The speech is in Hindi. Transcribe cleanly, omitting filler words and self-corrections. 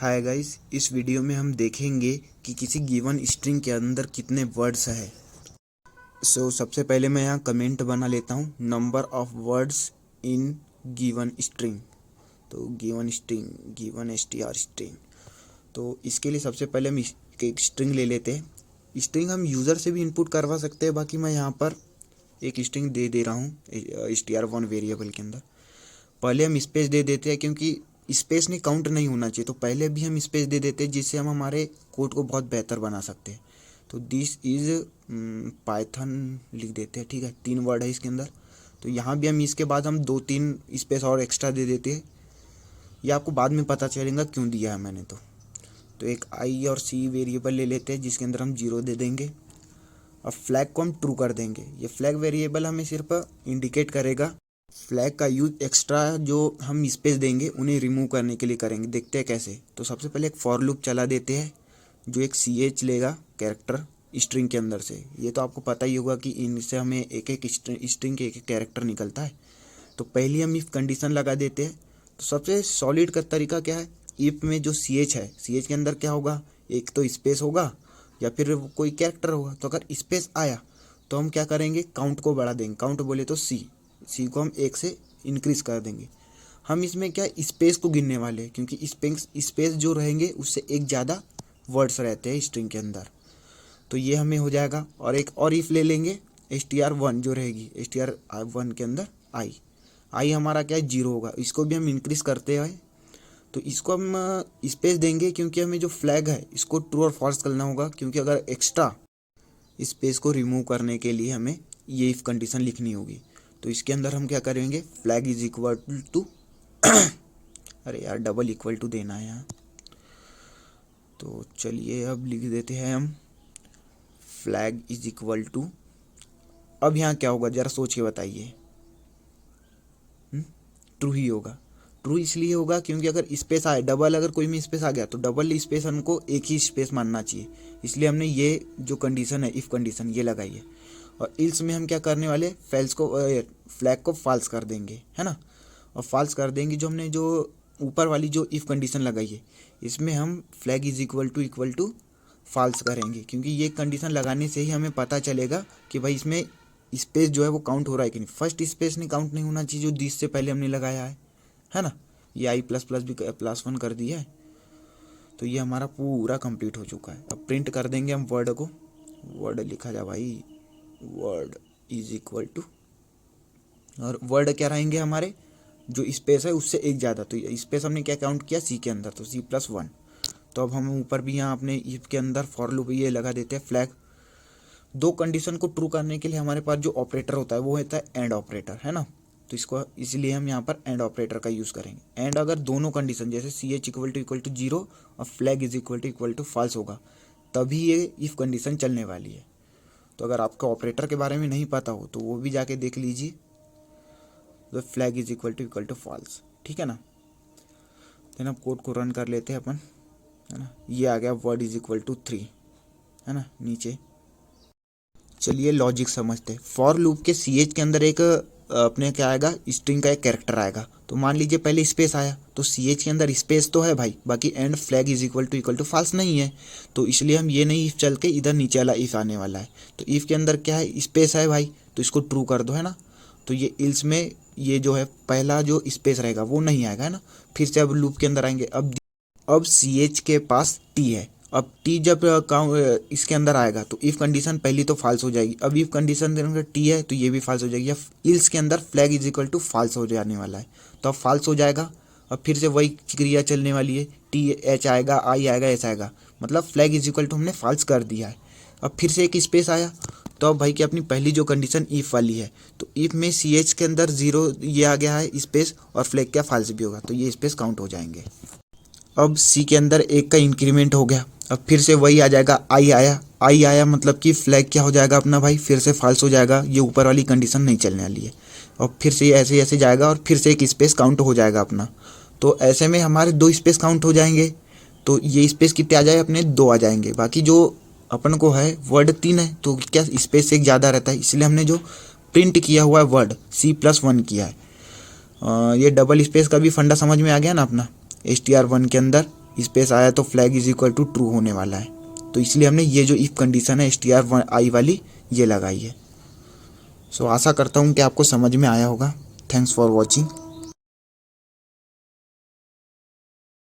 हाय गाइस, इस वीडियो में हम देखेंगे कि किसी गिवन स्ट्रिंग के अंदर कितने वर्ड्स हैं। सबसे पहले मैं यहाँ कमेंट बना लेता हूँ, number of words in given string. तो given string, given str string. तो इसके लिए सबसे पहले हम एक स्ट्रिंग ले लेते हैं। स्ट्रिंग हम यूज़र से भी इनपुट करवा सकते हैं, बाकी मैं यहाँ पर एक स्ट्रिंग दे रहा हूँ str1 वेरिएबल के अंदर। पहले हम स्पेस दे देते हैं, क्योंकि स्पेस नहीं काउंट नहीं होना चाहिए, तो पहले भी हम स्पेस दे देते हैं, जिससे हम हमारे कोड को बहुत बेहतर बना सकते हैं। तो दिस इज़ पाइथन लिख देते हैं, ठीक है। 3 वर्ड है इसके अंदर, तो यहाँ भी हम इसके बाद हम 2-3 स्पेस और एक्स्ट्रा दे देते हैं। ये आपको बाद में पता चलेगा क्यों दिया है मैंने। तो एक आई और सी वेरिएबल ले लेते हैं, जिसके अंदर हम 0 दे देंगे। अब फ्लैग को हम ट्रू कर देंगे। ये फ्लैग वेरिएबल हमें सिर्फ इंडिकेट करेगा। फ्लैग का यूज एक्स्ट्रा जो हम स्पेस देंगे उन्हें रिमूव करने के लिए करेंगे। देखते हैं कैसे। तो सबसे पहले एक फॉर लूप चला देते हैं, जो एक ch लेगा कैरेक्टर स्ट्रिंग के अंदर से। ये तो आपको पता ही होगा कि इनसे हमें एक एक स्ट्रिंग के एक कैरेक्टर निकलता है। तो पहले हम इफ़ कंडीशन लगा देते हैं। तो सबसे सॉलिड का तरीका क्या है, इफ़ में जो ch है, ch के अंदर क्या होगा, एक तो स्पेस होगा या फिर कोई कैरेक्टर होगा। तो अगर स्पेस आया तो हम क्या करेंगे, काउंट को बढ़ा देंगे। काउंट बोले तो सी को हम 1 से इंक्रीज कर देंगे। हम इसमें क्या स्पेस को गिनने वाले हैं, क्योंकि स्पेस जो रहेंगे उससे एक ज़्यादा वर्ड्स रहते हैं स्ट्रिंग के अंदर। तो ये हमें हो जाएगा। और एक और इफ़ ले लेंगे, str1 जो रहेगी, str1 के अंदर आई हमारा क्या है, 0 होगा। इसको भी हम इंक्रीज करते हैं। तो इसको हम स्पेस देंगे, क्योंकि हमें जो फ्लैग है इसको ट्रू और फॉल्स करना होगा, क्योंकि अगर एक्स्ट्रा स्पेस को रिमूव करने के लिए हमें ये इफ़ कंडीशन लिखनी होगी। तो इसके अंदर हम क्या करेंगे, फ्लैग इज इक्वल टू अरे यार, डबल इक्वल टू देना है यहाँ। तो चलिए अब लिख देते हैं हम फ्लैग इज इक्वल टू। अब यहाँ क्या होगा, ज़रा सोच के बताइए। ट्रू ही होगा। ट्रू इसलिए होगा क्योंकि अगर स्पेस आए, डबल अगर कोई में स्पेस आ गया तो डबल स्पेस हमको एक ही स्पेस मानना चाहिए। इसलिए हमने ये जो कंडीशन है, इफ़ कंडीशन, ये लगाई है। और इल्स में हम क्या करने वाले, फ्लैग को फॉल्स कर देंगे, है ना। और फॉल्स कर देंगे जो हमने जो ऊपर वाली जो इफ़ कंडीशन लगाई है, इसमें हम flag is equal to false करेंगे, क्योंकि ये कंडीशन लगाने से ही हमें पता चलेगा कि भाई इसमें स्पेस जो है वो काउंट हो रहा है कि नहीं। फर्स्ट स्पेस नहीं काउंट नहीं होना चाहिए जो दिस से पहले हमने लगाया है ना। ये आई प्लस प्लस भी +1 कर दिया है। तो ये हमारा पूरा कंप्लीट हो चुका है। अब प्रिंट कर देंगे हम वर्ड को। वर्ड लिखा जा भाई, वर्ड इज इक्वल टू, और वर्ड क्या रहेंगे हमारे, जो स्पेस है उससे एक ज़्यादा। तो स्पेस हमने क्या काउंट किया, सी के अंदर, तो C+1। तो अब हम ऊपर भी यहाँ अपने इफ के अंदर फॉर लूप ये लगा देते हैं फ्लैग। 2 कंडीशन को ट्रू करने के लिए हमारे पास जो ऑपरेटर होता है वो होता है एंड ऑपरेटर, है ना। तो इसको इसलिए हम यहाँ पर एंड ऑपरेटर का यूज़ करेंगे। एंड अगर दोनों कंडीशन, जैसे ch इक्वल टू 0 और flag is equal to false होगा, तभी ये इफ़ कंडीशन चलने वाली है। तो अगर आपको ऑपरेटर के बारे में नहीं पता हो तो वो भी जाके देख लीजिए। तो flag is equal to false, ठीक है ना। देन अब कोड को रन कर लेते हैं अपन, है ना। ये आ गया वर्ड इज इक्वल टू 3, है ना, नीचे। चलिए लॉजिक समझते हैं। फॉर लूप के ch के अंदर एक अपने क्या आएगा, स्ट्रिंग का एक कैरेक्टर आएगा। तो मान लीजिए पहले स्पेस आया, तो ch के अंदर स्पेस तो है भाई, बाकी and flag is equal to false नहीं है। तो इसलिए हम ये नहीं इफ चल के इधर नीचे वाला इफ आने वाला है। तो इफ के अंदर क्या है, स्पेस है भाई, तो इसको ट्रू कर दो, है ना। तो ये इल्स में ये जो है पहला जो स्पेस रहेगा वो नहीं आएगा, है ना। फिर से अब लूप के अंदर आएंगे। अब ch के पास t है। अब t जब इसके अंदर आएगा तो इफ़ कंडीशन पहली तो फॉल्स हो जाएगी। अब इफ़ कंडीशन t है तो ये भी फॉल्स हो जाएगी। इल्स के अंदर flag is equal to false हो जाने वाला है, तो अब फॉल्स हो जाएगा। अब फिर से वही क्रिया चलने वाली है, h आएगा, i आएगा, s आएगा, मतलब फ्लैग इज इक्वल टू हमने फॉल्स कर दिया है। अब फिर से एक स्पेस आया, तो अब भाई की अपनी पहली जो कंडीशन इफ़ वाली है, तो इफ़ में ch के अंदर 0 ये आ गया है स्पेस, और फ्लैग क्या फॉल्स भी होगा, तो ये स्पेस काउंट हो जाएंगे। अब सी के अंदर 1 का इंक्रीमेंट हो गया। अब फिर से वही आ जाएगा, आई आया मतलब कि फ्लैग क्या हो जाएगा अपना भाई, फिर से फॉल्स हो जाएगा। ये ऊपर वाली कंडीशन नहीं चलने वाली है। और फिर से ऐसे ऐसे जाएगा, और फिर से एक स्पेस काउंट हो जाएगा अपना। तो ऐसे में हमारे 2 स्पेस काउंट हो जाएंगे। तो ये स्पेस कितने आ जाए अपने, 2 आ जाएंगे। बाकी जो अपन को है वर्ड 3 है, तो क्या स्पेस एक ज़्यादा रहता है, इसलिए हमने जो प्रिंट किया हुआ है वर्ड C+1 किया है। ये डबल स्पेस का भी फंडा समझ में आ गया ना अपना। str1 के अंदर स्पेस आया तो flag is equal to true होने वाला है। तो इसलिए हमने ये जो इफ़ कंडीशन है str वाली ये लगाई है। सो आशा करता हूँ कि आपको समझ में आया होगा। Thanks for watching.